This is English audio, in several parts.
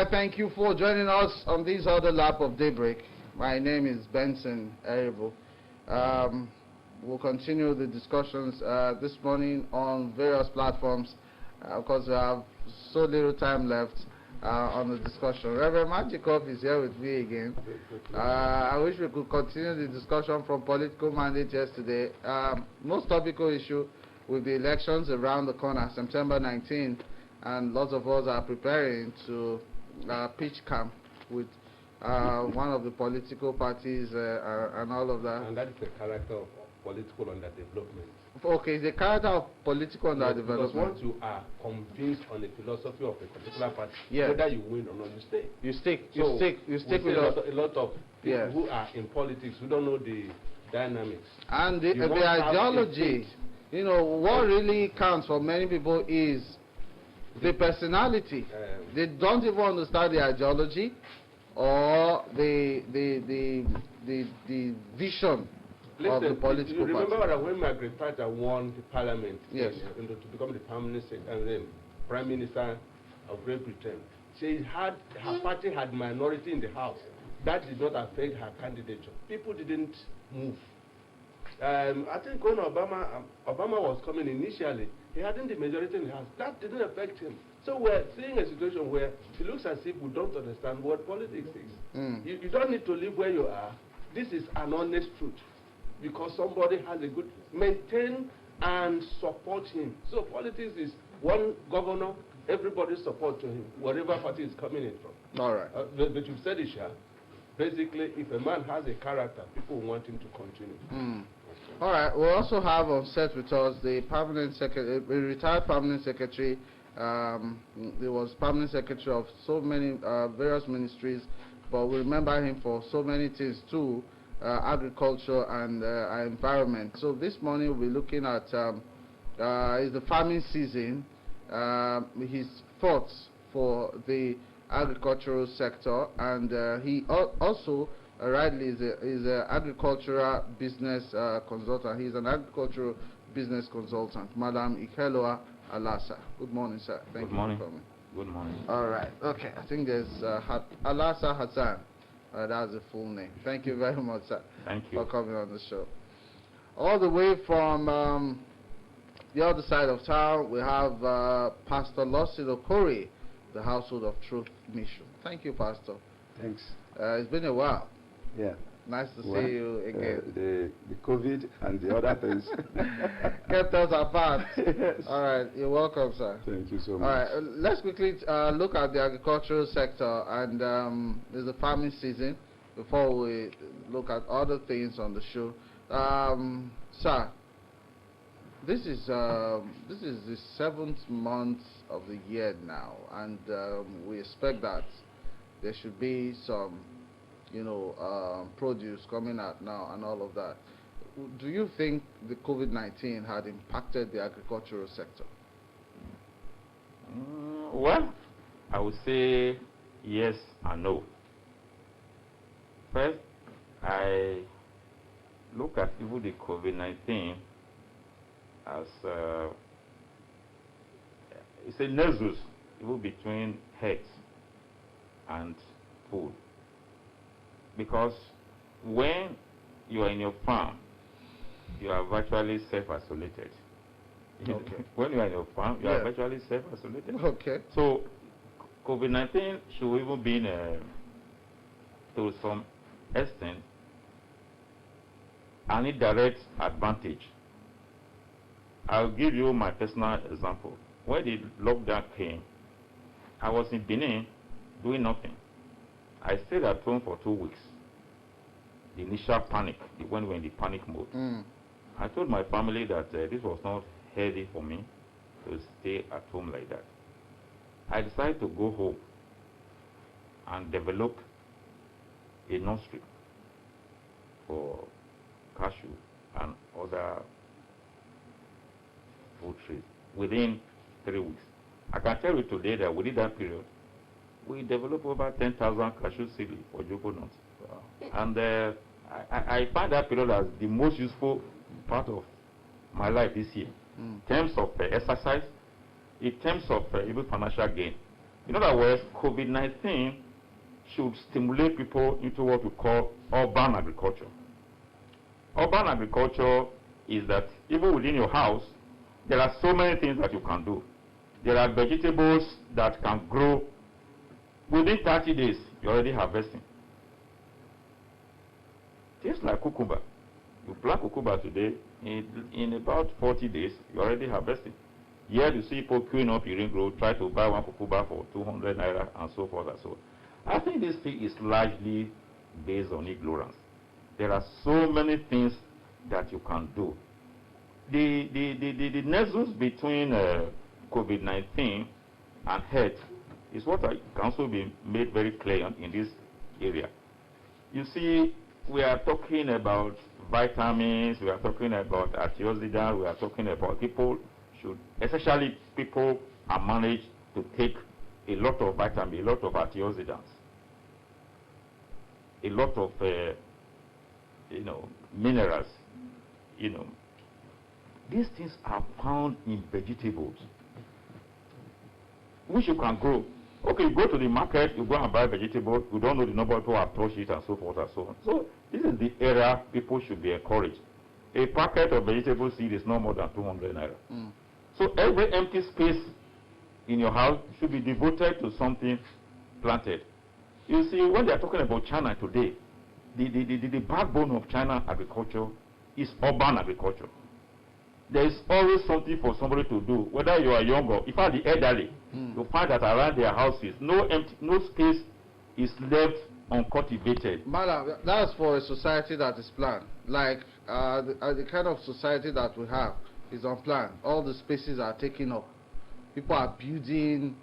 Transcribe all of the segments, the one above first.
right, thank you for joining us on this other lap of daybreak. My name is Benson Erivo. We'll continue the discussions this morning on various platforms because we have so little time left on the discussion. Reverend Magikov is here with me again. I wish we could continue the discussion from political mandate yesterday. Most topical issue with the elections around the corner, September 19th, and lots of us are preparing to pitch camp with one of the political parties and all of that. And that is the character of political underdevelopment. Okay, the character of political underdevelopment. Because once you are convinced on the philosophy of a particular party, yeah, whether you win or not, you stay. You stick. So You stick with a lot of people yes, who are in politics who don't know the dynamics. And the ideology. You know, what really counts for many people is the personality. They don't even understand the ideology or the vision. Listen, of the political you remember party. when Margaret Thatcher won the parliament, yes, to become the prime minister of Great Britain? Her party had minority in the House. That did not affect her candidature. People didn't move. I think when Obama was coming initially, he hadn't the majority in the House. That didn't affect him. So we're seeing a situation where it looks as if we don't understand what politics is. You don't need to live where you are. This is an honest truth. Because somebody has a good, maintain and support him. So politics is one governor, everybody support to him, whatever party is coming in from. All right. But you've said it, Sha. Basically, if a man has a character, people want him to continue. All right. We also have on set with us the permanent secretary, retired permanent secretary. He was permanent secretary of so many various ministries, but we remember him for so many things too. Agriculture and environment. So this morning we'll be looking at is the farming season, his thoughts for the agricultural sector, and he also rightly is an agricultural business consultant. He's an agricultural business consultant, Madam Ikeloa Alasa. Good morning, sir. Thank you for coming. Good morning. All right. Okay. I think there's Alasa Hassan. That's the full name. Thank you very much, sir. Thank you for coming on the show. All the way from the other side of town, we have Pastor Losid Okori, the Household of Truth Mission. Thank you, Pastor. Thanks. It's been a while. Yeah. Nice to see you again. The COVID and the other things kept us apart. Yes. All right, you're welcome, sir. Thank you so much. All right, let's quickly look at the agricultural sector, and there's a farming season before we look at other things on the show. Sir, this is the 7th month of the year now, and we expect that there should be some produce coming out now and all of that. Do you think the COVID-19 had impacted the agricultural sector? Well, I would say yes and no. First, I look at even the COVID-19 as it's a nexus even between health and food. Because when you are in your farm, you are virtually self-isolated. Okay. When you are in your farm, you are virtually self-isolated. Okay. So, COVID-19 should even be to some extent an indirect advantage. I'll give you my personal example. When the lockdown came, I was in Benin doing nothing. I stayed at home for 2 weeks. The initial panic, when we were in the panic mode. I told my family that this was not healthy for me to stay at home like that. I decided to go home and develop a nursery for cashew and other food trees within 3 weeks. I can tell you today that within that period, we developed over 10,000 cashew seeds for Joko nuts. Wow. And I find that period as the most useful part of my life this year. In terms of exercise, in terms of even financial gain. In other words, COVID-19 should stimulate people into what we call urban agriculture. Urban agriculture is that even within your house, there are so many things that you can do. There are vegetables that can grow within 30 days, you're already harvesting. Things like cucumber. You plant cucumber today, in about 40 days, you're already harvesting. Here you see people queuing up in Ring Road, try to buy one cucumber for 200 naira and so forth and so on. I think this thing is largely based on ignorance. There are so many things that you can do. The nexus between COVID-19 and health is what can also be made very clear in this area. You see, we are talking about vitamins, we are talking about antioxidants, we are talking about people should, especially people are managed to take a lot of vitamins, a lot of antioxidants, a lot of minerals. These things are found in vegetables, which you can grow. Okay, you go to the market, you go and buy vegetables, you don't know the number of people who approach it and so forth and so on. So this is the area people should be encouraged. A packet of vegetable seed is no more than 200 naira. So every empty space in your house should be devoted to something planted. You see, when they are talking about China today, the backbone of China agriculture is urban agriculture. There is always something for somebody to do, whether you are young or, in fact, the elderly. You find that around their houses, no space is left uncultivated. Madam, that's for a society that is planned. Like the kind of society that we have is unplanned. All the spaces are taken up. People are building.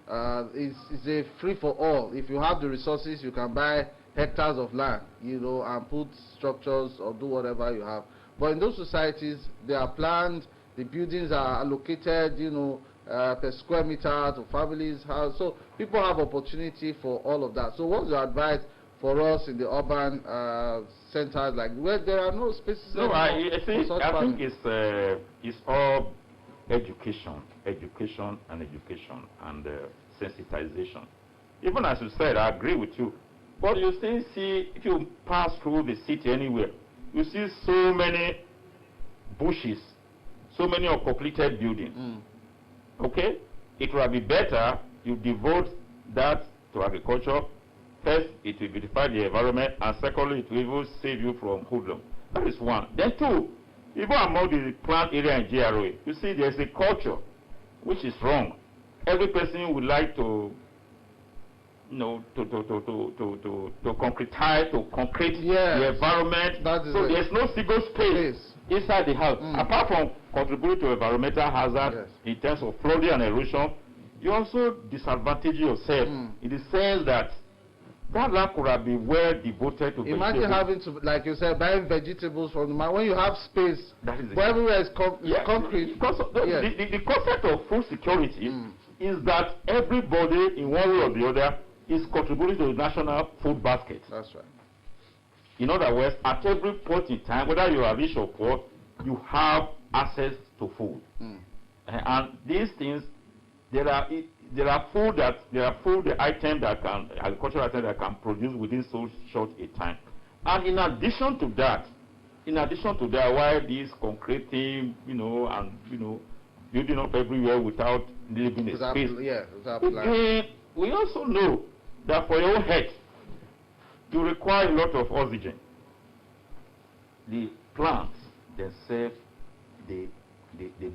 It's a free for all. If you have the resources, you can buy hectares of land, and put structures or do whatever you have. But in those societies, they are planned. The buildings are allocated, per square meter to families' house. So people have opportunity for all of that. So what's your advice for us in the urban centers, like where there are no spaces? No, I think it's all education and sensitization. Even as you said, I agree with you. But you still see, if you pass through the city anywhere, you see so many bushes, so many uncompleted buildings. Okay? It will be better you devote that to agriculture. First, it will beautify the environment, and secondly, it will even save you from hoodlum. That is one. Then two, even among the plant area in GRA, you see there's a culture which is wrong. Every person would like to concretize, to concrete the environment. So there's no single space inside the house. Apart from contributing to environmental hazard in terms of flooding and erosion, you also disadvantage yourself in the sense that that land could have been well devoted to Imagine having to, like you said, buying vegetables from the market when you have space. That is but everywhere is concrete. Because the concept of food security is that everybody in one way or the other is contributing to the national food basket. That's right. In other words, at every point in time, whether you are rich or poor, you have access to food. And these things, there are food items that can, agricultural items that can produce within so short a time. And in addition to that, while this concreting, building up everywhere without leaving a space, we also know that for your health, you require a lot of oxygen. The plants themselves, they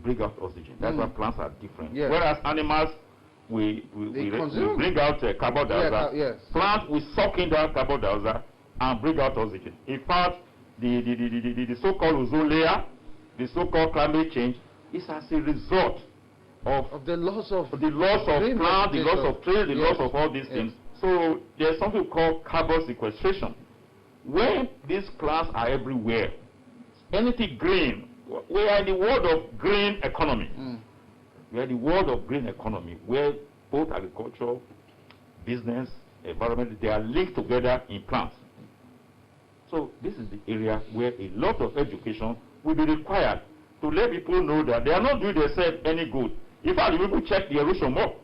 bring out oxygen. That's why plants are different. Whereas animals, we bring out carbon dioxide. Plants will suck in that carbon dioxide and bring out oxygen. In fact, the so-called ozone layer, the so-called climate change, is as a result of the loss of plant, the loss of trees, the loss of all these things. So there's something called carbon sequestration. When these plants are everywhere, anything green, we are in the world of green economy. We are in the world of green economy where both agriculture, business, environment, they are linked together in plants. So this is the area where a lot of education will be required to let people know that they are not doing themselves any good. In fact, the people check the erosion more.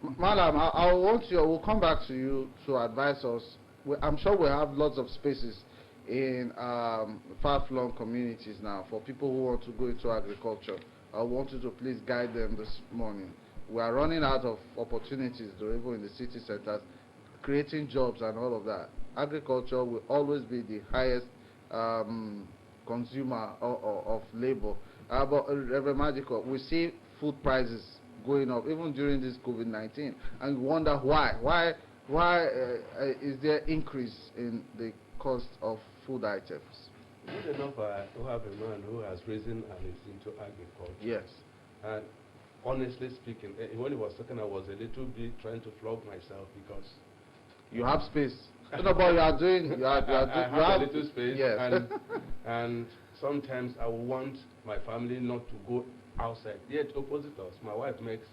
Madam, I want you, we'll come back to you to advise us. I'm sure we have lots of spaces in far-flung communities now for people who want to go into agriculture. I want you to please guide them this morning. We are running out of opportunities, though, even in the city centers, creating jobs and all of that. Agriculture will always be the highest consumer of labor. But Reverend Magical, we see food prices going up even during this COVID-19, and we wonder why. Why is there increase in the cost of food items? Good enough to have a man who has risen and is into agriculture. Yes. And honestly speaking, when he was talking, I was a little bit trying to flog myself because you have space. No, but you are doing. You have a little space. Yes. And sometimes I want my family not to go outside. Yet opposite us, my wife makes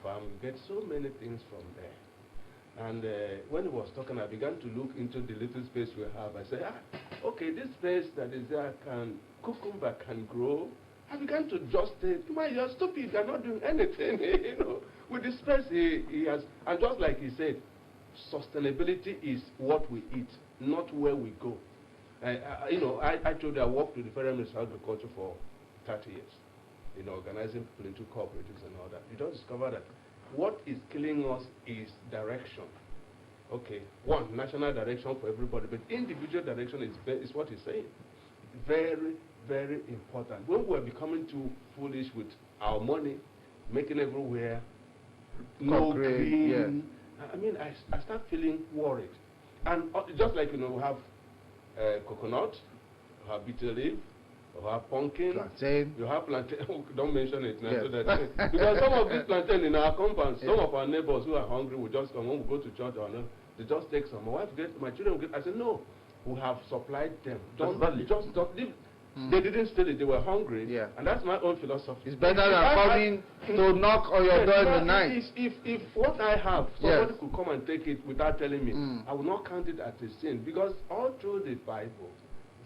farm. We get so many things from there. And when he was talking, I began to look into the little space we have. I said, okay, this space that is there cucumber can grow. I began to just say, man, you're stupid, you're not doing anything, you know. With the space he has, and just like he said, sustainability is what we eat, not where we go. You know, I told you I worked with the Federal Ministry of Agriculture for 30 years, you know, organizing people into cooperatives and all that. You just discover that what is killing us is direction. Okay, one, national direction for everybody, but individual direction is what he's saying. Very, very important. When we're becoming too foolish with our money, making everywhere no green, yeah. I mean, I start feeling worried. And just like, you know, we have coconut, we have bitter leaf, you have pumpkin, plantain. You have plantain. Don't mention it now. Yes. So that because some of these plantain in our compounds, some of our neighbors who are hungry will just come when we go to church or no, they just take some. My children get. I said no, we have supplied them. Don't leave. They didn't steal it. They were hungry. Yeah. And that's my own philosophy. It's better than coming to knock on your door in the night. If what I have, somebody could come and take it without telling me, I will not count it as a sin. Because all through the Bible,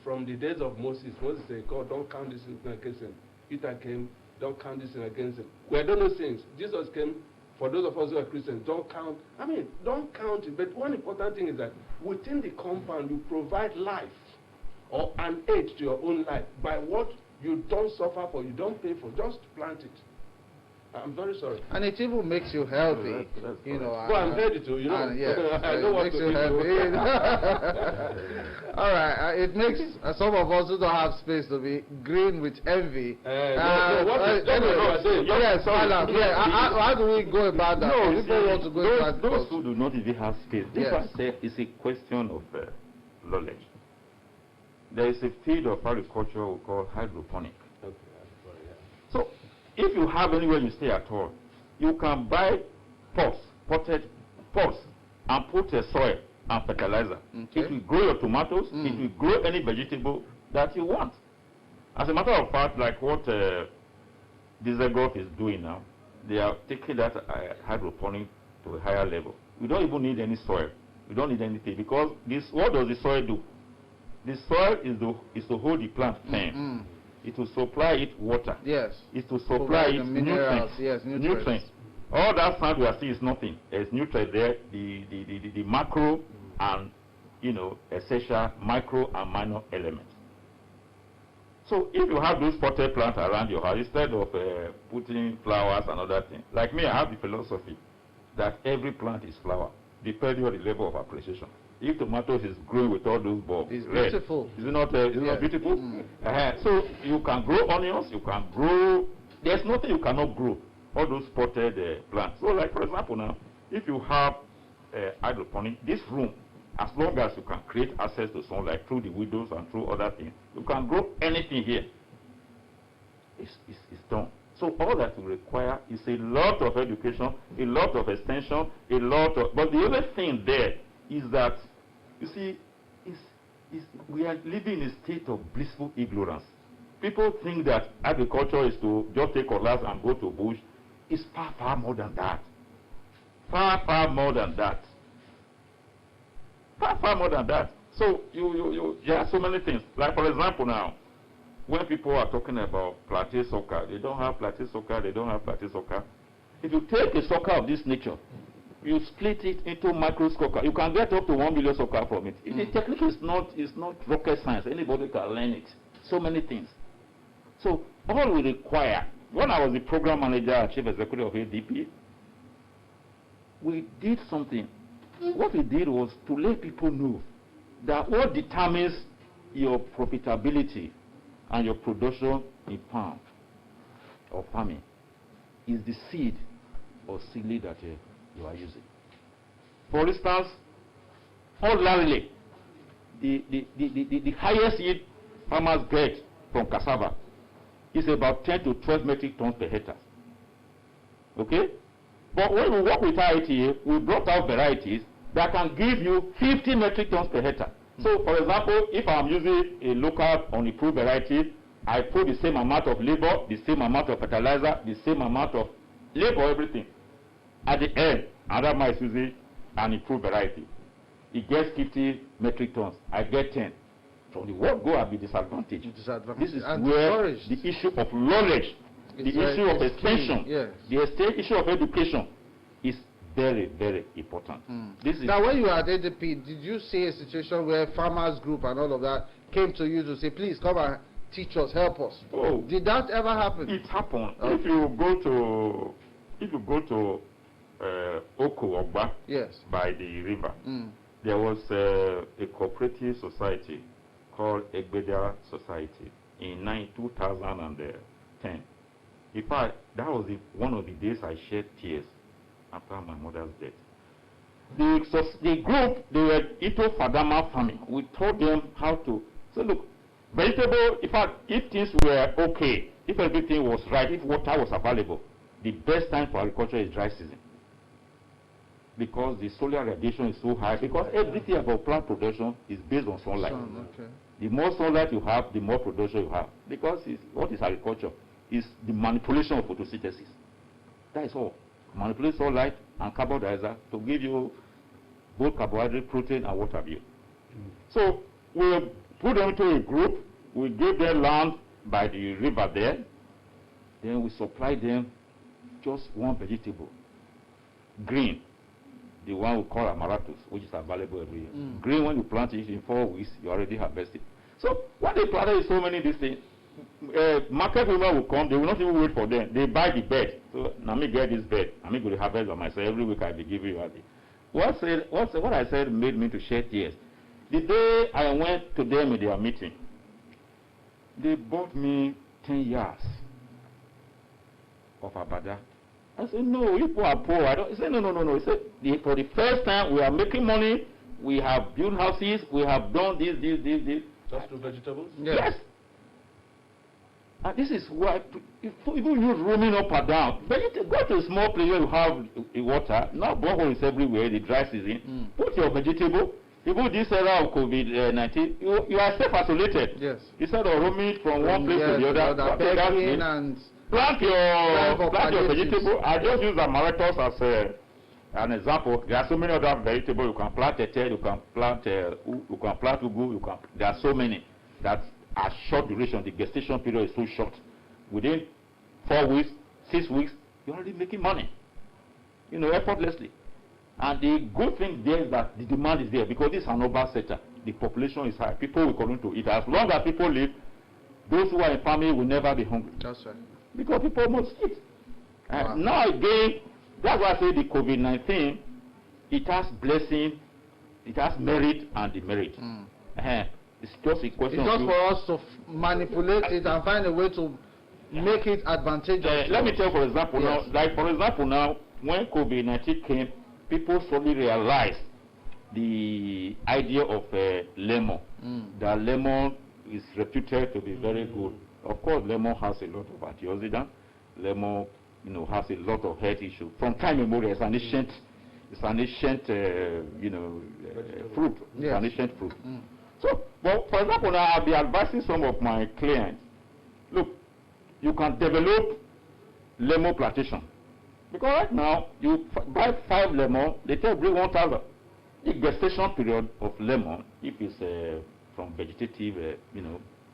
from the days of Moses said, God, don't count this sin against him. Peter came, don't count this sin against him. We don't know sins. Jesus came, for those of us who are Christians, don't count. I mean, don't count it. But one important thing is that within the compound, you provide life or an aid to your own life by what you don't suffer for, you don't pay for, just plant it. I'm very sorry. And it even makes you healthy, you know. Well, I'm healthy too, you know. Yeah, I know what makes to you do. All right, it makes some of us who don't have space to be green with envy. Yes, madam. Yeah, how do we go about that? No, people want to go into those who do not even have space. This Yes. I say is a question of knowledge. There is a field of agriculture we call hydroponic. Okay, So, if you have anywhere you stay at all, you can buy potted pots, and put a soil and fertilizer. Okay. It will grow your tomatoes, it will grow any vegetable that you want. As a matter of fact, like what Dieselgolf is doing now, they are taking that hydroponic to a higher level. We don't even need any soil. We don't need anything because what does the soil do? The soil is to hold the plant firm. It will supply it water. Yes. It will supply it minerals. nutrients. Yes, nutrients. All that sand we are seeing is nothing. There's nutrients there. The macro and essential micro and minor elements. So if you have those potted plants around your house, instead of putting flowers and other things, like me, I have the philosophy that every plant is flower, depending on the level of appreciation. If tomatoes is growing with all those bulbs, it's red, beautiful. Is it not beautiful? So you can grow onions, you can grow. There's nothing you cannot grow. All those potted plants. So, like for example, now, if you have hydroponic, this room, as long as you can create access to sunlight through the windows and through other things, you can grow anything here. It's done. So all that will require is a lot of education, a lot of extension, but the other thing there is that, you see, we are living in a state of blissful ignorance. People think that agriculture is to just take cutlass and go to bush. It's far, far more than that. Far, far more than that. Far, far more than that. So there are so many things. Like for example now, when people are talking about plantain sucker, they don't have plantain sucker, they don't have plantain sucker. If you take a sucker of this nature, you split it into micro sucker, you can get up to 1 million sucker from it. The technique is not rocket science. Anybody can learn it. So many things. So all we require, when I was the program manager and chief executive of ADP, we did something. What we did was to let people know that what determines your profitability and your production in farm or farming is the seed or seedling that you are using. For instance, ordinarily, the highest yield farmers get from cassava is about 10 to 12 metric tons per hectare. Okay? But when we work with IITA, we brought out varieties that can give you 50 metric tons per hectare. So, for example, if I'm using a local unimproved variety, I put the same amount of labor, the same amount of fertilizer, the same amount of labor, everything. At the end, another man is using an improved variety. He gets 50 metric tons. I get 10. From the word go, I'll be disadvantaged. This is where the issue of knowledge, the issue of extension, the issue of education is very, very important. This is now, when you were at ADP, did you see a situation where farmers group and all of that came to you to say, please come and teach us, help us? Oh, did that ever happen? It happened. Okay. If you go to Oko Ogba, yes, by the river, there was a cooperative society called Egbedia Society in 2010. In fact, that was one of the days I shed tears after my mother's death. The group, they were into Fadama farming. We taught them how to say, look, vegetable, in fact, if things were okay, if everything was right, if water was available, the best time for agriculture is dry season. Because the solar radiation is so high, because everything about plant production is based on sunlight. Okay. The more sunlight you have, the more production you have. Because what is agriculture? Is the manipulation of photosynthesis. That is all. Manipulate sunlight and carbon dioxide to give you both carbohydrate, protein, and what have you. So we put them into a group. We gave them land by the river there. Then we supply them just one vegetable, green, the one we call amaratus, which is available every year. Green, when you plant it in 4 weeks, you already harvest it. So what they planted is so many these things. Market women will come, they will not even wait for them. They buy the bed. So now me get this bed. I'm going to harvest by myself. Every week I'll be giving you a day. What I said made me to shed tears. The day I went to them in their meeting, they bought me 10 yards of abada. I said, no, you people are poor. I don't. He said, no. He said, for the first time we are making money. We have built houses. We have done this. Just two vegetables? Yes. And this is why even you roaming up and down. But you go to a small place where you have water. Now borehole is everywhere. The dry season. Put your vegetable. Even this era of COVID-19, you are self-isolated. Yes. Instead of roaming from one place to the other. Begging and Plant your vegetable. I just use amaratus as an example. There are so many other vegetables. You can plant tete, you can plant ugu, there are so many that are short duration. The gestation period is so short. Within 4 weeks, 6 weeks, you're already making money. Effortlessly. And the good thing there is that the demand is there because this is an urban sector. The population is high. People will come to eat. As long as people live, those who are in farming will never be hungry. that's right. Because people must eat. Wow. Now again, that's why I say the COVID-19, it has blessing, it has merit and demerit. It's just a question It's of just for us to manipulate it and find a way to make it advantageous. let me tell you, for example, now, when COVID-19 came, people slowly realized the idea of lemon. That lemon is reputed to be very good. Of course, lemon has a lot of antioxidants. Lemon, has a lot of health issues. From time immemorial, it's an ancient, fruit. It's an ancient fruit. So, well, for example, now I'll be advising some of my clients. Look, you can develop lemon plantation. Because right now, you buy 5 lemon, they tell you bring 1,000. The gestation period of lemon, if it's from vegetative,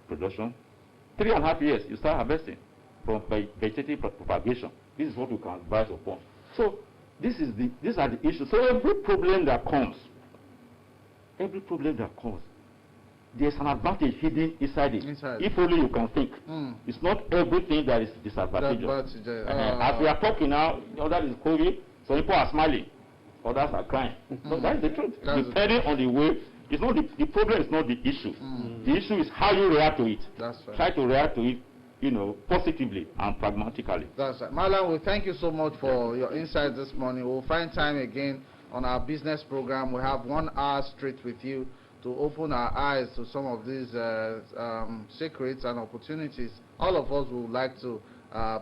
production, 3.5 years, you start harvesting from vegetative propagation. This is what we can advise upon. So these are the issues. So every problem that comes, there's an advantage hidden inside it. If only you can think. It's not everything that is disadvantageous. As we are talking now, that is COVID, so people are smiling, others are crying. So that's the truth. Depending on the way, it's not the problem is not the issue. The issue is how you react to it. That's right. Try to react to it, positively and pragmatically. That's right. Malam, we thank you so much for your insights this morning. We'll find time again on our business program. We have 1 hour straight with you to open our eyes to some of these secrets and opportunities. All of us would like to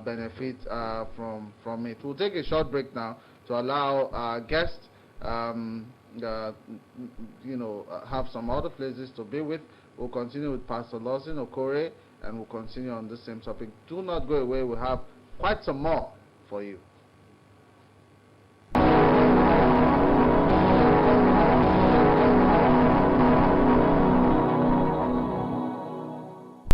benefit from it. We'll take a short break now to allow our guests have some other places to be with. We'll continue with Pastor Lawson Okore, and we'll continue on the same topic. Do not go away. We have quite some more for you.